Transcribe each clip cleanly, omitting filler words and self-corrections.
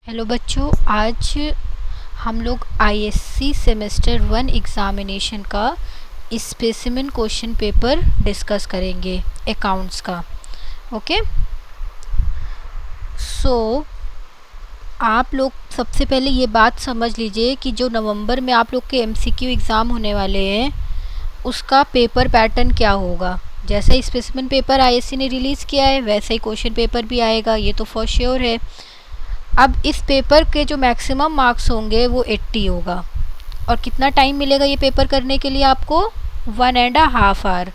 Hello बच्चों, आज हम लोग आईएससी सेमेस्टर 1 एग्ज़ामिनेशन का स्पेसिमेन क्वेश्चन पेपर डिस्कस करेंगे, अकाउंट्स का। ओके, सो आप लोग सबसे पहले ये बात समझ लीजिए कि जो नवंबर में आप लोग के एमसीक्यू एग्ज़ाम होने वाले हैं उसका पेपर पैटर्न क्या होगा। जैसा स्पेसिमेन पेपर आईएससी ने रिलीज़ किया है वैसा ही क्वेश्चन पेपर भी आएगा, ये तो फॉर श्योर है। अब इस पेपर के जो मैक्सिमम मार्क्स होंगे वो 80 होगा। और कितना टाइम मिलेगा ये पेपर करने के लिए आपको? 1.5 hour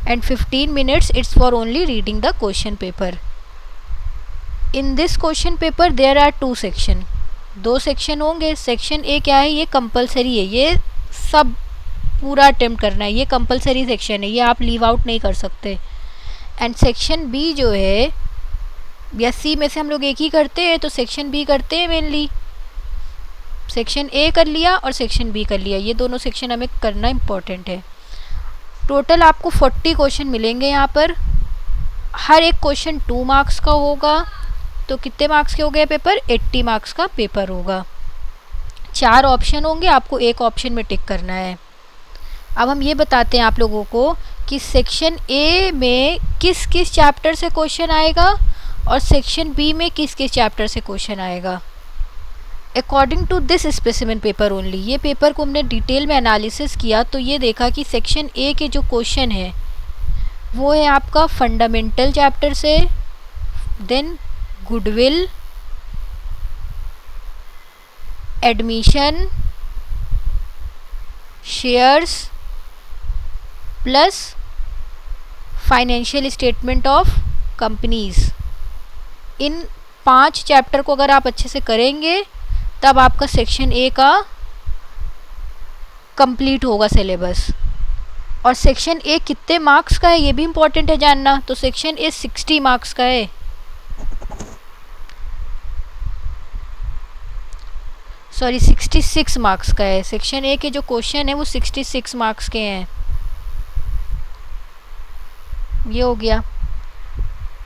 and 15 minutes it's for only reading the question paper. In this question paper there are 2 section, 2 section होंगे। सेक्शन ए क्या है? ये कंपलसरी है, ये सब पूरा अटेम्प्ट करना है, ये कंपलसरी सेक्शन है, ये आप लीव आउट नहीं कर सकते। एंड सेक्शन बी जो है, या सी में से हम लोग एक ही करते हैं तो सेक्शन बी करते हैं मेनली। सेक्शन ए कर लिया और सेक्शन बी कर लिया, ये दोनों सेक्शन हमें करना इम्पोर्टेंट है। टोटल आपको 40 क्वेश्चन मिलेंगे यहाँ पर। हर एक क्वेश्चन 2 मार्क्स का होगा, तो कितने मार्क्स के हो गए पेपर? 80 मार्क्स का पेपर होगा। 4 ऑप्शन होंगे, आपको एक ऑप्शन में टिक करना है। अब हम ये बताते हैं आप लोगों को कि सेक्शन ए में किस किस चैप्टर से क्वेश्चन आएगा और सेक्शन बी में किस किस चैप्टर से क्वेश्चन आएगा according to this specimen paper only. ये पेपर को हमने डिटेल में एनालिसिस किया तो ये देखा कि सेक्शन ए के जो क्वेश्चन है वो है आपका फंडामेंटल चैप्टर से, then goodwill, admission, shares plus financial statement of companies. इन 5 चैप्टर को अगर आप अच्छे से करेंगे तब आपका सेक्शन ए का कंप्लीट होगा सिलेबस। और सेक्शन ए कितने मार्क्स का है ये भी इम्पोर्टेंट है जानना। तो सेक्शन ए 60 मार्क्स का है। सॉरी 66 मार्क्स का है। सेक्शन ए के जो क्वेश्चन है वो 66 मार्क्स के हैं। ये हो गया।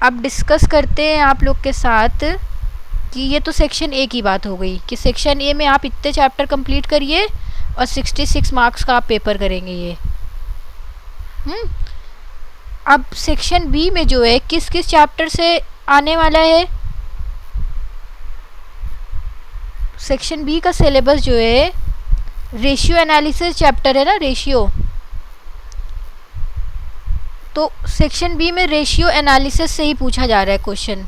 अब डिस्कस करते हैं आप लोग के साथ कि ये तो सेक्शन ए की बात हो गई कि सेक्शन ए में आप इतने चैप्टर कंप्लीट करिए और 66 मार्क्स का आप पेपर करेंगे ये। अब सेक्शन बी में जो है किस किस चैप्टर से आने वाला है? सेक्शन बी का सिलेबस जो है रेशियो एनालिसिस चैप्टर है ना, रेशियो। तो सेक्शन बी में रेशियो एनालिसिस से ही पूछा जा रहा है क्वेश्चन।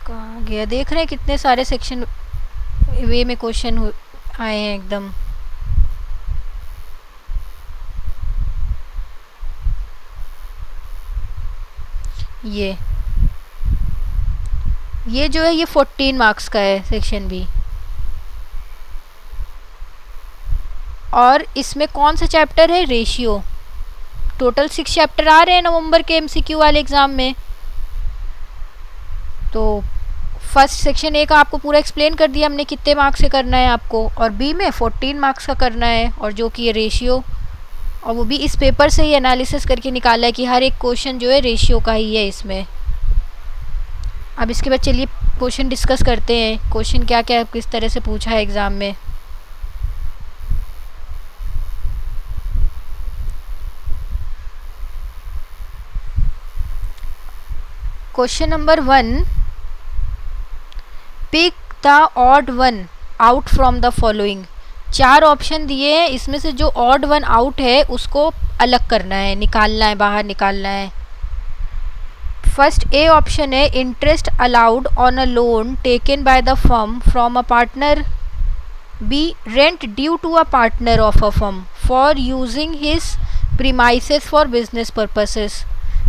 कहाँ गया? देख रहे हैं कितने सारे सेक्शन वे में क्वेश्चन आए हैं एकदम। ये जो है ये 14 मार्क्स का है सेक्शन बी। और इसमें कौन सा चैप्टर है? रेशियो। टोटल 6 चैप्टर आ रहे हैं नवंबर के एमसीक्यू वाले एग्ज़ाम में। तो फर्स्ट सेक्शन ए का आपको पूरा एक्सप्लेन कर दिया हमने कितने मार्क्स से करना है आपको, और बी में 14 मार्क्स का करना है, और जो कि ये रेशियो, और वो भी इस पेपर से ही एनालिसिस करके निकाला है कि हर एक क्वेश्चन जो है रेशियो का ही है इसमें। अब इसके बाद चलिए क्वेश्चन डिस्कस करते हैं। क्वेश्चन क्या क्या किस तरह से पूछा है एग्ज़ाम में। Question number 1, pick the odd one out from the following. 4 option दिए हैं, इसमें से जो ऑड वन आउट है उसको अलग करना है, निकालना है, बाहर निकालना है। फर्स्ट ए ऑप्शन है interest allowed on a loan taken by the firm from a partner. B rent due to a partner of a firm for using his premises for business purposes.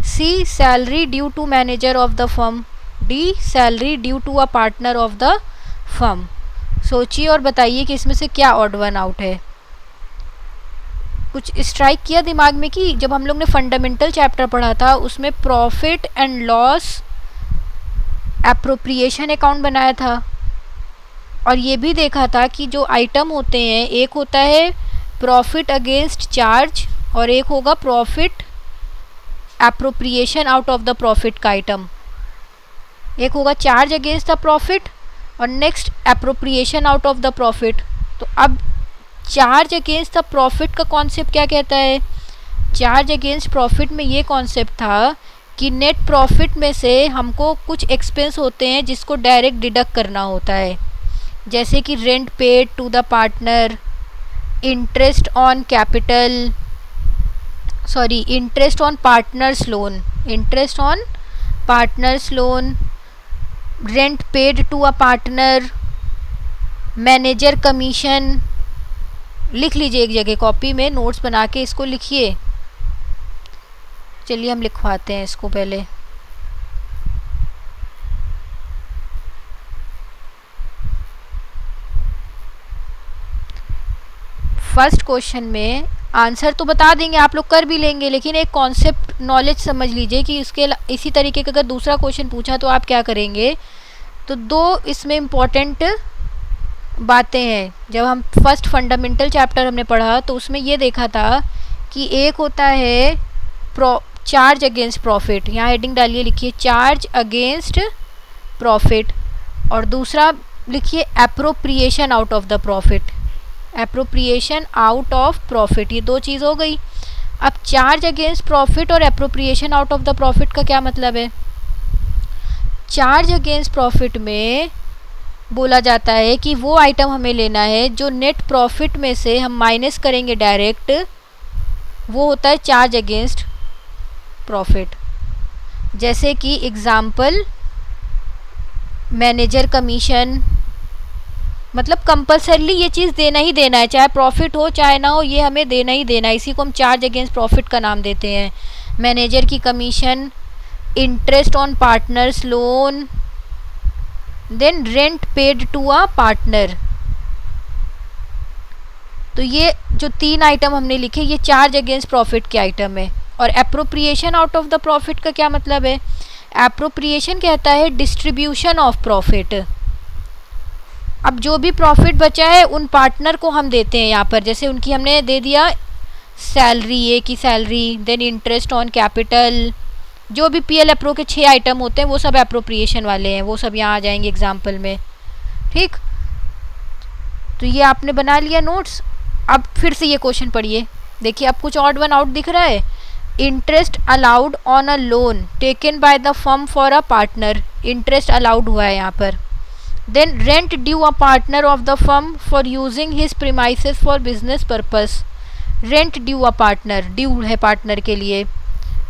C salary due to manager of the firm. D salary due to a partner of the firm. सोचिए और बताइए कि इसमें से क्या odd one out है। कुछ strike किया दिमाग में कि जब हम लोग ने फंडामेंटल चैप्टर पढ़ा था उसमें profit and loss appropriation account बनाया था, और ये भी देखा था कि जो आइटम होते हैं एक होता है प्रॉफिट अगेंस्ट चार्ज और एक होगा profit appropriation out of the profit का आइटम। एक होगा चार्ज अगेंस्ट द प्रॉफिट और next appropriation out of the profit. तो अब चार्ज अगेंस्ट द प्रॉफिट का कॉन्सेप्ट क्या कहता है? चार्ज अगेंस्ट प्रॉफिट में ये कॉन्सेप्ट था कि नेट प्रॉफिट में से हमको कुछ एक्सपेंस होते हैं जिसको डायरेक्ट डिडक्ट करना होता है, जैसे कि rent paid to the partner, interest on capital, sorry interest on partners loan, interest on partners loan, rent paid to a partner, manager commission. लिख लीजिए एक जगह कॉपी में, नोट्स बना के इसको लिखिए। चलिए हम लिखवाते हैं इसको पहले। फर्स्ट क्वेश्चन में आंसर तो बता देंगे, आप लोग कर भी लेंगे, लेकिन एक कॉन्सेप्ट नॉलेज समझ लीजिए कि इसके इसी तरीके का अगर दूसरा क्वेश्चन पूछा तो आप क्या करेंगे। तो दो इसमें इम्पॉर्टेंट बातें हैं। जब हम फर्स्ट फंडामेंटल चैप्टर हमने पढ़ा तो उसमें ये देखा था कि एक होता है चार्ज अगेंस्ट प्रॉफिट, यहाँ हेडिंग डालिए, लिखिए चार्ज अगेंस्ट प्रॉफिट, और दूसरा लिखिए appropriation out of the profit, appropriation out of profit. ये दो चीज़ हो गई। अब चार्ज अगेंस्ट प्रॉफिट और appropriation out of the profit का क्या मतलब है? चार्ज अगेंस्ट प्रॉफिट में बोला जाता है कि वो आइटम हमें लेना है जो नेट प्रॉफिट में से हम माइनस करेंगे डायरेक्ट, वो होता है चार्ज अगेंस्ट प्रॉफिट। जैसे कि एग्जाम्पल मैनेजर कमीशन, मतलब कंपल्सरली ये चीज़ देना ही देना है, चाहे प्रॉफिट हो चाहे ना हो, ये हमें देना ही देना है। इसी को हम चार्ज अगेंस्ट प्रॉफिट का नाम देते हैं। मैनेजर की commission, interest on partners loan, then rent paid to a partner. तो ये जो तीन आइटम हमने लिखे ये चार्ज अगेंस्ट प्रॉफिट के आइटम है। और appropriation out of the profit का क्या मतलब है? एप्रोप्रिएशन कहता है डिस्ट्रीब्यूशन ऑफ प्रॉफिट। अब जो भी प्रॉफिट बचा है उन पार्टनर को हम देते हैं यहाँ पर, जैसे उनकी हमने दे दिया सैलरी, ए की salary, then interest on capital, जो भी पीएल एप्रो के 6 आइटम होते हैं वो सब एप्रोप्रिएशन वाले हैं, वो सब यहाँ आ जाएंगे एग्जाम्पल में। ठीक, तो ये आपने बना लिया नोट्स। अब फिर से ये क्वेश्चन पढ़िए, देखिए अब कुछ ऑड वन आउट दिख रहा है। Interest allowed on a loan taken by the firm for a partner, interest allowed हुआ है यहाँ पर। Then rent due a partner of the firm for using his premises for business purpose, rent due a partner, due है partner के लिए।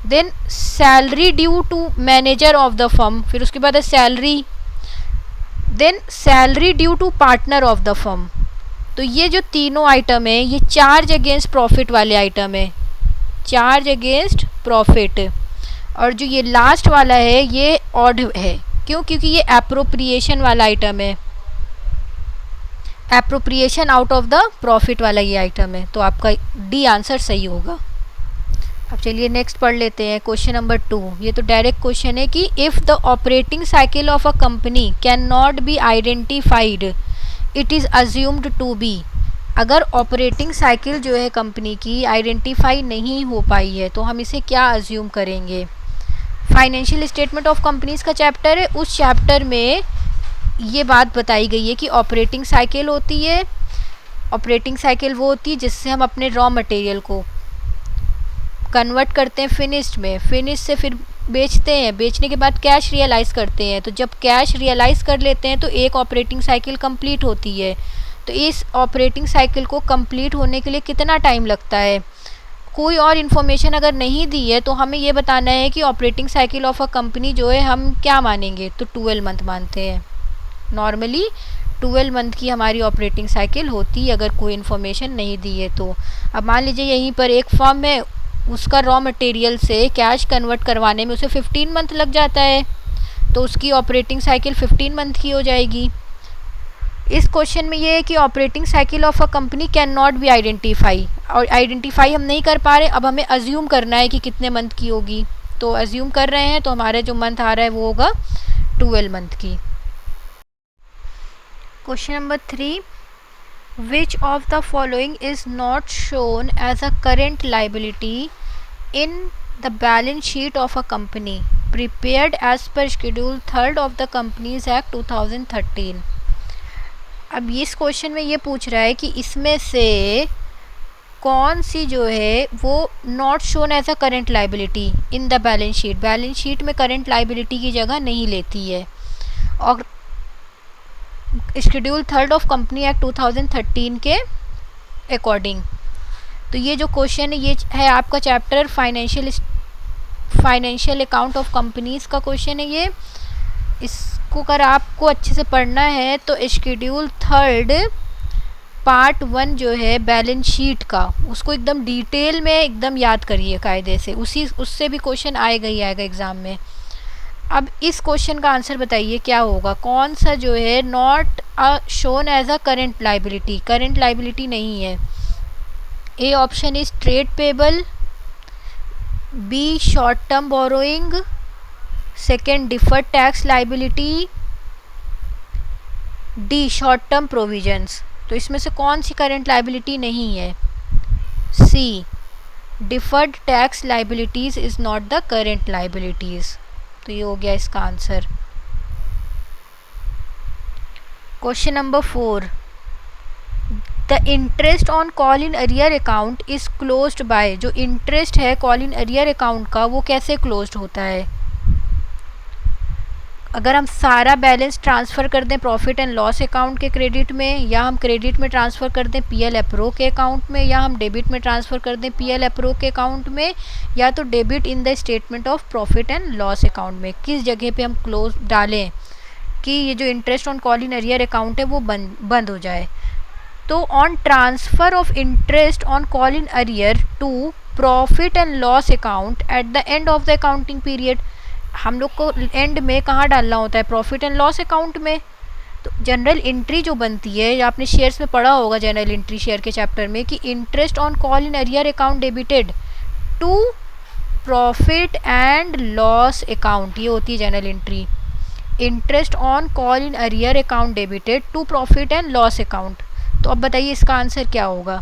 Then salary due to manager of the firm, फिर उसके बाद है salary, then salary due to partner of the firm. तो ये जो तीनों आइटम है ये चार्ज अगेंस्ट प्रॉफिट वाले आइटम है, चार्ज अगेंस्ट प्रॉफिट। और जो ये लास्ट वाला है ये ऑड है, क्यों? क्योंकि ये एप्रोप्रिएशन वाला आइटम है, appropriation out of the profit वाला ये आइटम है। तो आपका डी आंसर सही होगा। अब चलिए नेक्स्ट पढ़ लेते हैं क्वेश्चन नंबर 2। ये तो डायरेक्ट क्वेश्चन है कि if the operating cycle of a company can not be identified it is assumed to be. अगर ऑपरेटिंग साइकिल जो है कंपनी की आइडेंटिफाई नहीं हो पाई है तो हम इसे क्या अज्यूम करेंगे? फाइनेंशियल स्टेटमेंट ऑफ कंपनीज़ का चैप्टर है, उस चैप्टर में ये बात बताई गई है कि ऑपरेटिंग साइकिल होती है, ऑपरेटिंग साइकिल वो होती है जिससे हम अपने रॉ मटेरियल को कन्वर्ट करते हैं फिनिश्ड में, फिनिश से फिर बेचते हैं, बेचने के बाद कैश रियलाइज़ करते हैं। तो जब कैश रियलाइज़ कर लेते हैं तो एक ऑपरेटिंग साइकिल कंप्लीट होती है। तो इस ऑपरेटिंग साइकिल को कंप्लीट होने के लिए कितना टाइम लगता है? कोई और इन्फॉर्मेशन अगर नहीं दी है तो हमें ये बताना है कि operating cycle of a company जो है हम क्या मानेंगे, तो 12 मंथ मानते हैं। नॉर्मली 12 मंथ की हमारी ऑपरेटिंग साइकिल होती है अगर कोई इन्फॉर्मेशन नहीं दी है तो। अब मान लीजिए यहीं पर एक फर्म है, उसका रॉ मटेरियल से कैश कन्वर्ट करवाने में उसे 15 मंथ लग जाता है, तो उसकी ऑपरेटिंग साइकिल 15 मंथ की हो जाएगी। इस क्वेश्चन में ये है कि operating cycle of a company can not B identify, और आइडेंटिफाई हम नहीं कर पा रहे, अब हमें अज्यूम करना है कि कितने मंथ की होगी। तो अज्यूम कर रहे हैं तो हमारा जो मंथ आ रहा है वो होगा 12 मंथ की। Question number 3, Which of the following is not shown as a current liability in the balance sheet of a company? prepared as per Schedule 3 of the Companies Act 2013। अब इस क्वेश्चन में ये पूछ रहा है कि इसमें से कौन सी जो है वो not shown as a current liability in the balance sheet, balance sheet में करेंट लाइबिलिटी की जगह नहीं लेती है, और शेड्यूल 3 ऑफ कंपनी एक्ट 2013 के अकॉर्डिंग। तो ये जो क्वेश्चन है ये है आपका chapter financial account of companies का क्वेश्चन है ये। इसको अगर आपको अच्छे से पढ़ना है तो शेड्यूल 3 पार्ट 1 जो है बैलेंस शीट का, उसको एकदम डिटेल में एकदम याद करिए कायदे से, उससे भी क्वेश्चन आएगा ही आएगा एग्ज़ाम में। अब इस क्वेश्चन का आंसर बताइए क्या होगा, कौन सा जो है not shown as a current liability, current liability नहीं है। A option is trade payable, B short term borrowing, second deferred tax liability, D short term provisions. तो इसमें से कौन सी करेंट लाइबिलिटी नहीं है? C deferred tax liabilities is not the current liabilities. तो ये हो गया इसका answer. Question number 4, the interest on call in arrear account is closed by. जो इंटरेस्ट है कॉल इन अरियर अकाउंट का वो कैसे क्लोज्ड होता है? अगर हम सारा बैलेंस ट्रांसफ़र कर दें प्रॉफिट एंड लॉस अकाउंट के क्रेडिट में, या हम क्रेडिट में ट्रांसफ़र कर दें पीएल अप्रो के अकाउंट में, या हम डेबिट में ट्रांसफ़र कर दें पीएल अप्रो के अकाउंट में, या तो debit in the statement of profit and loss account में, किस जगह पे हम क्लोज डालें कि ये जो interest on call in arrear account है वो बंद हो जाए। तो on transfer of interest on call in arrear to profit and loss account at the end of the accounting period, हम लोग को एंड में कहाँ डालना होता है? प्रॉफिट एंड लॉस अकाउंट में। तो जनरल एंट्री जो बनती है, या आपने शेयर्स में पढ़ा होगा जनरल एंट्री शेयर के चैप्टर में, कि interest on call in arrear account debited to profit and loss account, ये होती है journal entry. Interest on call in arrear account debited to profit and loss account. तो अब बताइए इसका आंसर क्या होगा?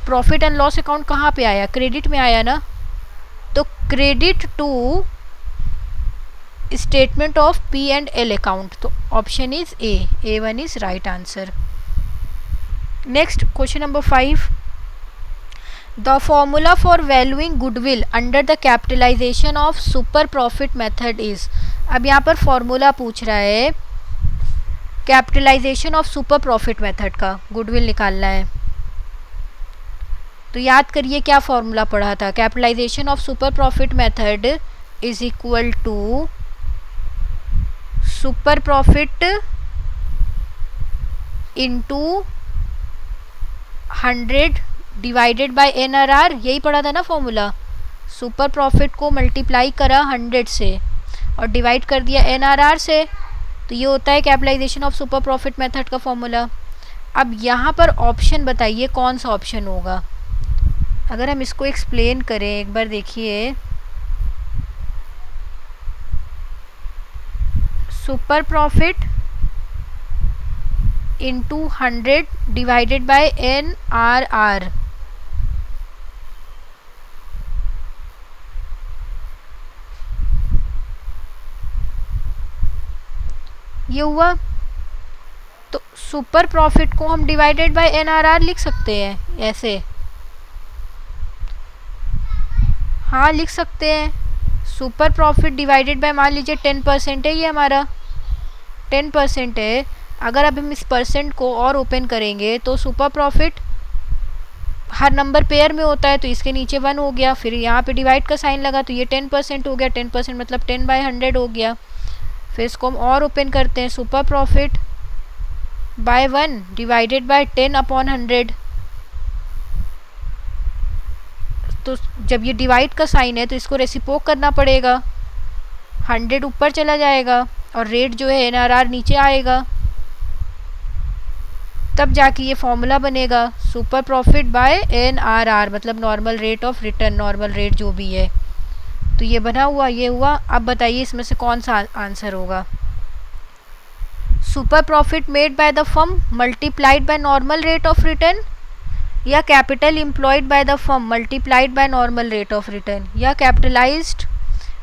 प्रॉफिट एंड लॉस अकाउंट कहाँ पे आया? क्रेडिट में आया ना। तो credit to statement of P and L account. तो option is A1 is right answer. Next question number 5, the formula for valuing goodwill under the capitalization of super profit method is. अब यहाँ पर formula पूछ रहा है capitalisation of super profit method का, goodwill निकालना है। तो याद करिए क्या फॉर्मूला पढ़ा था। Capitalization of super profit method is equal to super profit into 100 divided by NRR, यही पढ़ा था ना फॉर्मूला। सुपर प्रॉफिट को मल्टीप्लाई करा 100 से और डिवाइड कर दिया NRR से, तो ये होता है capitalisation of super profit method का फॉर्मूला। अब यहाँ पर ऑप्शन बताइए कौन सा ऑप्शन होगा। अगर हम इसको एक्सप्लेन करें एक बार देखिए, super profit into 100 divided by NRR, ये हुआ। तो सुपर प्रॉफिट को हम डिवाइडेड बाय NRR लिख सकते हैं ऐसे, हाँ लिख सकते हैं। सुपर प्रॉफिट डिवाइडेड बाय, मान लीजिए 10% है, ये हमारा 10% है। अगर अब हम इस परसेंट को और ओपन करेंगे तो सुपर प्रॉफिट हर नंबर पेयर में होता है, तो इसके नीचे 1 हो गया, फिर यहाँ पे डिवाइड का साइन लगा तो ये 10% हो गया। 10% मतलब 10/100 हो गया। फिर इसको हम और ओपन करते हैं, super profit by 1 divided by 10/100। तो जब ये डिवाइड का साइन है तो इसको रेसिप्रोक करना पड़ेगा, 100 ऊपर चला जाएगा और रेट जो है NRR नीचे आएगा, तब जाके ये फॉर्मूला बनेगा सुपर प्रॉफिट बाय NRR, मतलब normal rate of return, normal rate जो भी है। तो ये बना हुआ, ये हुआ। अब बताइए इसमें से कौन सा आंसर होगा। Super profit made by the firm multiplied by normal rate of return, या capital employed by the firm multiplied by normal rate of return, या capitalized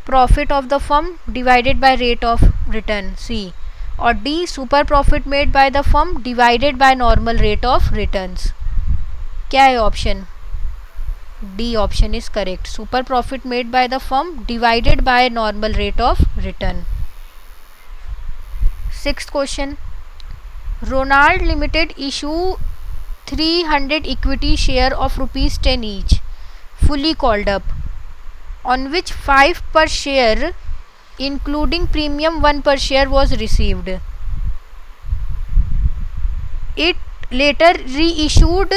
profit of the firm divided by rate of return, C. और D, super profit made by the firm divided by normal rate of returns. क्या है option D option is correct, super profit made by the firm divided by normal rate of return. Sixth question, Ronald limited issue 300 equity share of ₹10 each, fully called up, on which 5 per share including premium 1 per share was received. It later reissued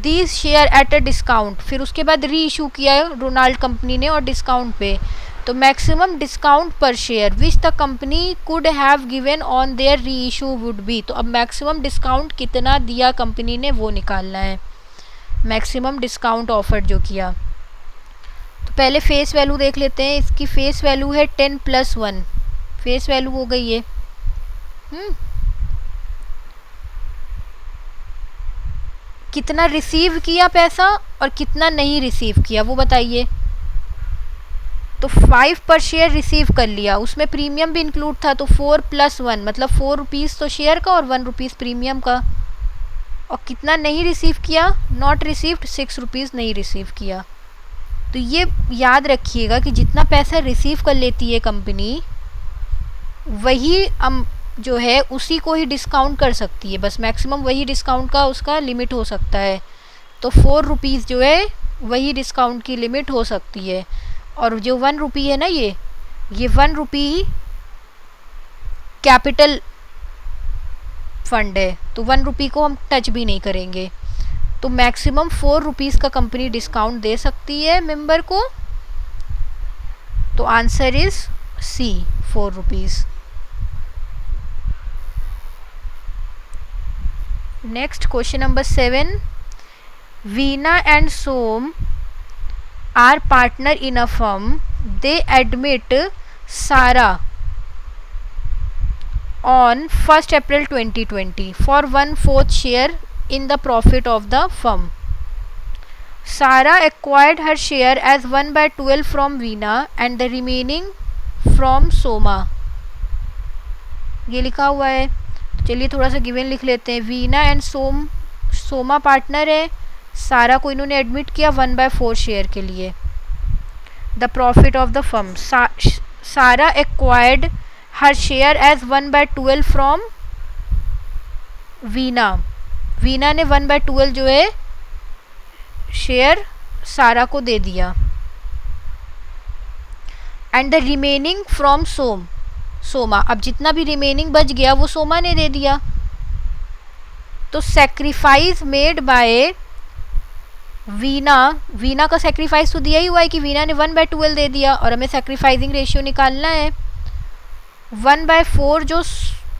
these share at a discount, फिर उसके बाद reissue किया Ronald company ने और discount पे। तो maximum discount पर share which the company could have given on their reissue would be. तो अब मैक्सिमम डिस्काउंट कितना दिया कंपनी ने वो निकालना है, मैक्सिमम डिस्काउंट ऑफर जो किया। तो पहले फेस वैल्यू देख लेते हैं। इसकी फेस वैल्यू है 10 + 1, फेस वैल्यू हो गई है। कितना रिसीव किया पैसा और कितना नहीं रिसीव किया वो बताइए। तो 5 पर शेयर रिसीव कर लिया, उसमें प्रीमियम भी इंक्लूड था, तो 4 + 1 मतलब 4 रुपीज़ तो शेयर का और 1 रुपीज़ प्रीमियम का। और कितना नहीं रिसीव किया, नॉट रिसीव्ड, 6 रुपीज़ नहीं रिसीव किया। तो ये याद रखिएगा कि जितना पैसा रिसीव कर लेती है कंपनी वही जो है उसी को ही डिस्काउंट कर सकती है, बस मैक्सिमम वही डिस्काउंट का उसका लिमिट हो सकता है। तो 4 रुपीज़ जो है वही डिस्काउंट की लिमिट हो सकती है। और जो 1 रुपी है ना, ये 1 रुपी कैपिटल फंड है, तो 1 रुपी को हम टच भी नहीं करेंगे। तो मैक्सिमम 4 रुपीज़ का कंपनी डिस्काउंट दे सकती है मेंबर को। तो answer is C, 4 rupees. Next question number 7, Veena and Som are partner in a firm. They admit Sarah on 1st April 2020 for 1/4 share in the profit of the firm. Sarah acquired her share as 1/12 from Veena and the remaining from Soma. ये लिखा हुआ है, चलिए थोड़ा सा given लिख लेते हैं। वीना एंड सोमा पार्टनर है, सारा को इन्होंने एडमिट किया 1/4 शेयर के लिए। The profit of the firm, Sara acquired her share as 1/12 from Veena. Veena ने 1/12 जो है शेयर सारा को दे दिया। And the remaining from Soma, अब जितना भी रिमेनिंग बच गया वो सोमा ने दे दिया। तो सेक्रीफाइस मेड बाय वीना का सेक्रीफाइस तो दिया ही हुआ है कि वीना ने 1/12 दे दिया और हमें सेक्रीफाइसिंग रेशियो निकालना है। 1/4 जो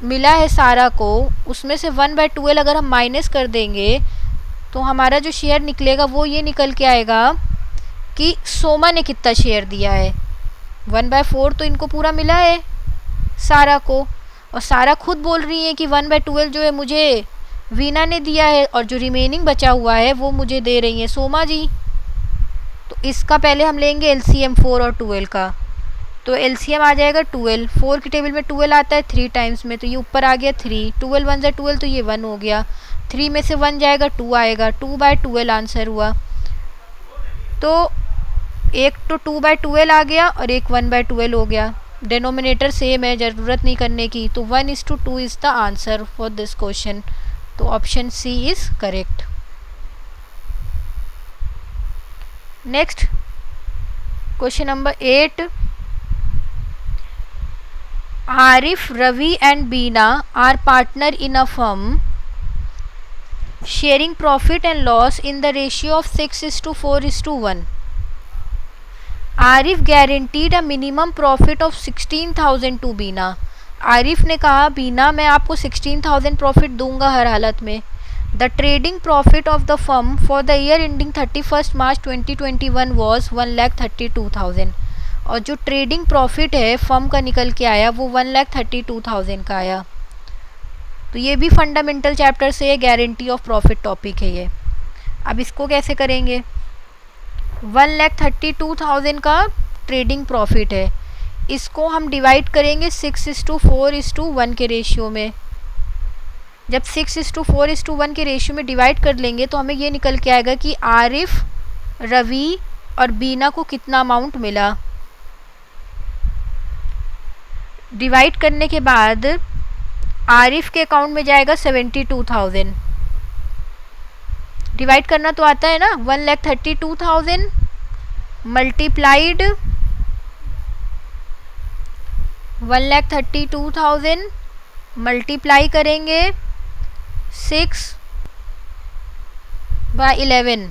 मिला है सारा को, उसमें से 1/12 अगर हम माइनस कर देंगे तो हमारा जो शेयर निकलेगा वो ये निकल के आएगा कि सोमा ने कितना शेयर दिया है। 1/4 तो इनको पूरा मिला है सारा को, और सारा खुद बोल रही है कि 1/12 जो है मुझे वीना ने दिया है और जो रिमेनिंग बचा हुआ है वो मुझे दे रही है सोमा जी। तो इसका पहले हम लेंगे एलसीएम 4 और 12 का। तो एलसीएम आ जाएगा 12, 4 की टेबल में 12 आता है 3 टाइम्स में, तो ये ऊपर आ गया 3, 12 1 = 12 तो ये 1 हो गया। 3 में से 1 जाएगा 2 आएगा, 2/12 आंसर हुआ। तो एक तो 2/12 आ गया और एक 1/12 हो गया। डिनोमिनेटर सेम है, ज़रूरत नहीं करने की। तो 1:2 is the answer for this question. तो option C is correct. Next question number 8, Arif, Ravi and Beena are partner in a firm sharing profit and loss in the ratio of 6:4:1. Arif guaranteed a minimum profit of 16,000 to Beena. Arif ने कहा बीना मैं आपको 16,000 profit दूंगा हर हालत में। The trading profit of the firm for the year ending 31 March 2021 was 1,32,000। और जो trading profit है फर्म का निकल के आया वो 1,32,000 का आया। तो ये भी फंडामेंटल चैप्टर से गारंटी ऑफ प्रॉफिट टॉपिक है ये। अब इसको कैसे करेंगे, 1,32,000 का ट्रेडिंग प्रॉफिट है, इसको हम डिवाइड करेंगे 6:4:1 के रेशियो में। जब 6:4:1 के रेशियो में डिवाइड कर लेंगे तो हमें ये निकल के आएगा कि आरिफ, रवि और बीना को कितना अमाउंट मिला। डिवाइड करने के बाद आरिफ के अकाउंट में जाएगा 72,000। डिवाइड करना तो आता है ना, 1,32,000 मल्टीप्लाइड 1,32,000 मल्टीप्लाई करेंगे 6/11,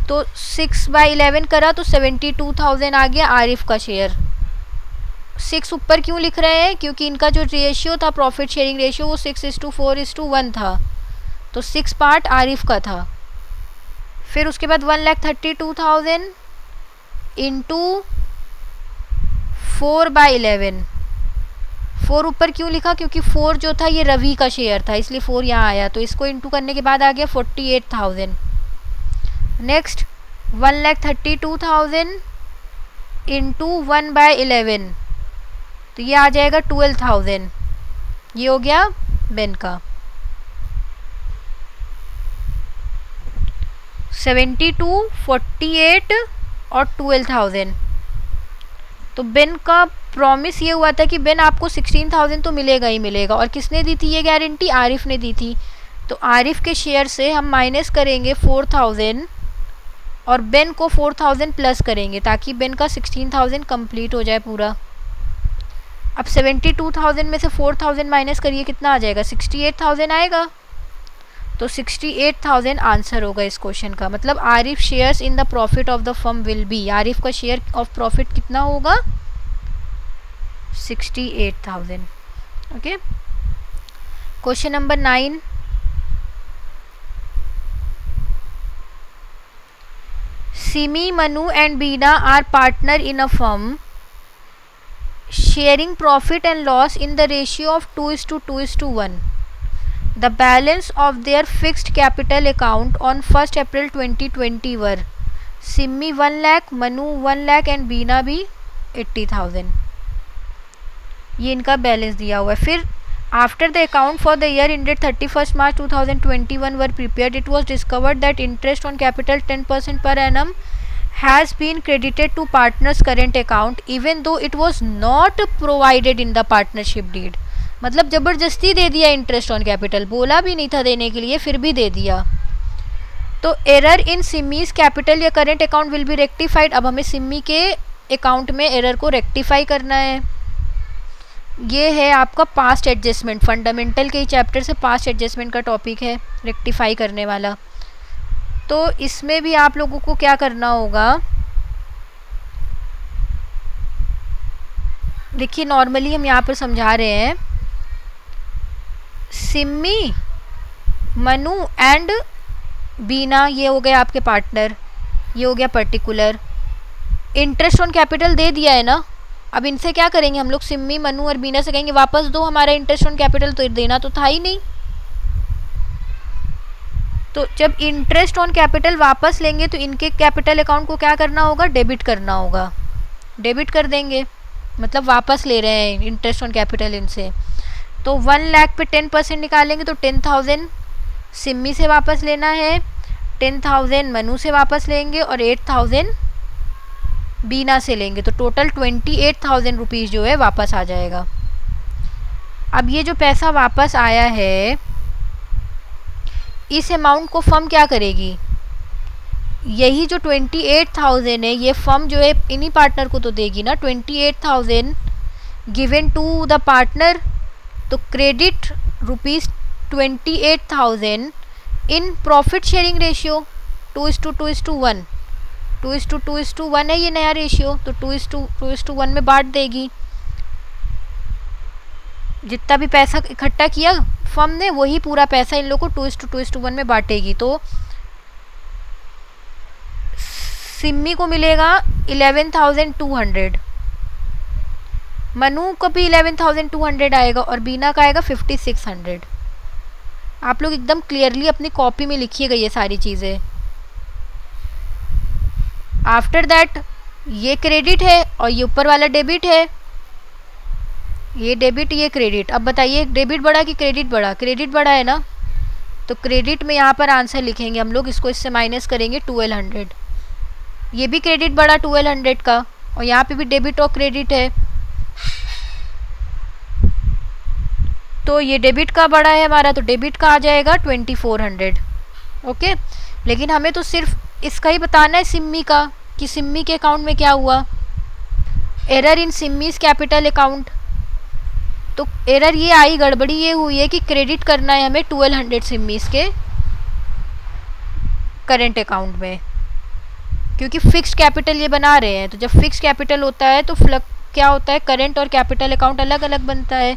तो 6/11 करा तो 72,000 आ गया आरिफ का शेयर। 6 ऊपर क्यों लिख रहे हैं, क्योंकि इनका जो रेशियो था प्रॉफिट शेयरिंग रेशियो वो 6:4:1 था, तो 6 पार्ट आरिफ का था। फिर उसके बाद 1,32,000 इंटू 4/11। 4 ऊपर क्यों लिखा, क्योंकि 4 जो था ये रवि का शेयर था, इसलिए 4 यहाँ आया, तो इसको इंटू करने के बाद आ गया 48,000। नेक्स्ट 1,32,000 इंटू 1/11, तो ये आ जाएगा 12,000। ये हो गया बेन का। 72, 48 और 12,000। तो बेन का प्रॉमिस ये हुआ था कि बेन आपको 16,000 तो मिलेगा ही मिलेगा, और किसने दी थी ये गारंटी, आरिफ ने दी थी। तो आरिफ के शेयर से हम माइनस करेंगे 4,000 और बेन को 4,000 प्लस करेंगे, ताकि बेन का 16,000 कंप्लीट हो जाए पूरा। अब 72,000 में से 4,000 माइनस करिए, कितना आ जाएगा, 68,000 आएगा। तो 68,000 आंसर होगा इस क्वेश्चन का। मतलब Arif shares in the profit of the firm will be, Arif का शेयर ऑफ प्रॉफिट कितना होगा, 68,000। Okay, question number 9। Simi, Manu and Beena are partner in a firm sharing profit and loss in the ratio of 2:2:1. The balance of their fixed capital account on 1st April 2020 were Simi 1 lakh, Manu 1 lakh and Beena भी 80,000। ये इनका balance दिया हुआ है। फिर after the account for the year ended 31st March 2021 were prepared, it was discovered that interest on capital 10% per annum has been credited to partners current account even though it was not provided in the partnership deed। मतलब ज़बरदस्ती दे दिया interest on capital, बोला भी नहीं था देने के लिए, फिर भी दे दिया। तो एरर इन सिमीज कैपिटल या current account will be rectified. अब हमें सिमी के अकाउंट में एरर को रेक्टिफाई करना है। ये है आपका पास्ट एडजस्टमेंट, फंडामेंटल के ही चैप्टर से पास्ट एडजस्टमेंट का टॉपिक है रेक्टिफाई करने वाला। तो इसमें भी आप लोगों को क्या करना होगा, देखिए नॉर्मली हम यहाँ पर समझा रहे हैं, सिमी, मनु एंड बीना ये हो गए आपके पार्टनर, ये हो गया पर्टिकुलर। इंटरेस्ट ऑन कैपिटल दे दिया है ना, अब इनसे क्या करेंगे हम लोग, सिमी, मनु और बीना से कहेंगे वापस दो हमारा इंटरेस्ट ऑन कैपिटल, तो देना तो था ही नहीं। तो जब इंटरेस्ट ऑन कैपिटल वापस लेंगे तो इनके कैपिटल अकाउंट को क्या करना होगा, डेबिट करना होगा। डेबिट कर देंगे, मतलब वापस ले रहे हैं इंटरेस्ट ऑन कैपिटल इनसे। तो 1 लाख पे 10% निकालेंगे तो 10,000 सिमी से वापस लेना है, 10,000 मनु से वापस लेंगे और 8,000 बीना से लेंगे, तो टोटल 28,000 रुपीज़ जो है वापस आ जाएगा। अब ये जो पैसा वापस आया है, इस अमाउंट को फर्म क्या करेगी, यही जो 28,000 है ये फर्म जो है इन्हीं पार्टनर को तो देगी ना। 28,000 गिवन टू द पार्टनर, तो credit ₹28,000 in profit sharing ratio 2:2:1। 2:2:1 है ये नया रेशियो, तो 2:2:1 में बांट देगी। जितना भी पैसा इकट्ठा किया फर्म ने वही पूरा पैसा इन लोगों को 2:2:1 में बांटेगी। तो सिमी को मिलेगा 11,200, मनु को भी 11,200 आएगा और बीना का आएगा 5,600। आप लोग एकदम क्लियरली अपनी कॉपी में लिखिएगा ये सारी चीज़ें। आफ्टर दैट ये क्रेडिट है और ये ऊपर वाला डेबिट है, ये डेबिट ये क्रेडिट। अब बताइए डेबिट बढ़ा कि क्रेडिट बढ़ा? क्रेडिट बढ़ा है ना, तो क्रेडिट में यहाँ पर आंसर लिखेंगे हम लोग, इसको इससे माइनस करेंगे 1200। ये भी क्रेडिट बढ़ा 1200 का, और यहाँ पे भी डेबिट और क्रेडिट है, तो ये डेबिट का बढ़ा है हमारा, तो डेबिट का आ जाएगा 2400। ओके, लेकिन हमें तो सिर्फ इसका ही बताना है सिम्मी का, कि सिम्मी के अकाउंट में क्या हुआ। एरर इन सिम्मीज कैपिटल अकाउंट, तो एरर ये आई, गड़बड़ी ये हुई है कि क्रेडिट करना है हमें 1200 सिम्मीज के करेंट अकाउंट में, क्योंकि फिक्स्ड कैपिटल ये बना रहे हैं। तो जब फिक्स्ड कैपिटल होता है तो क्या होता है, करंट और कैपिटल अकाउंट अलग अलग बनता है,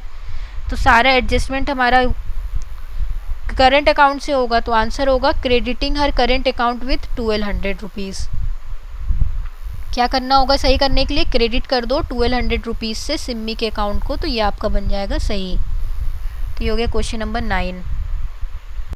तो सारा एडजस्टमेंट हमारा करंट अकाउंट से होगा, तो आंसर होगा crediting her current account with 1200 rupees. क्या करना होगा सही करने के लिए, क्रेडिट कर दो 1200 रुपीज़ से सिम्मी के अकाउंट को, तो ये आपका बन जाएगा सही। तो ये हो गया क्वेश्चन नंबर 9।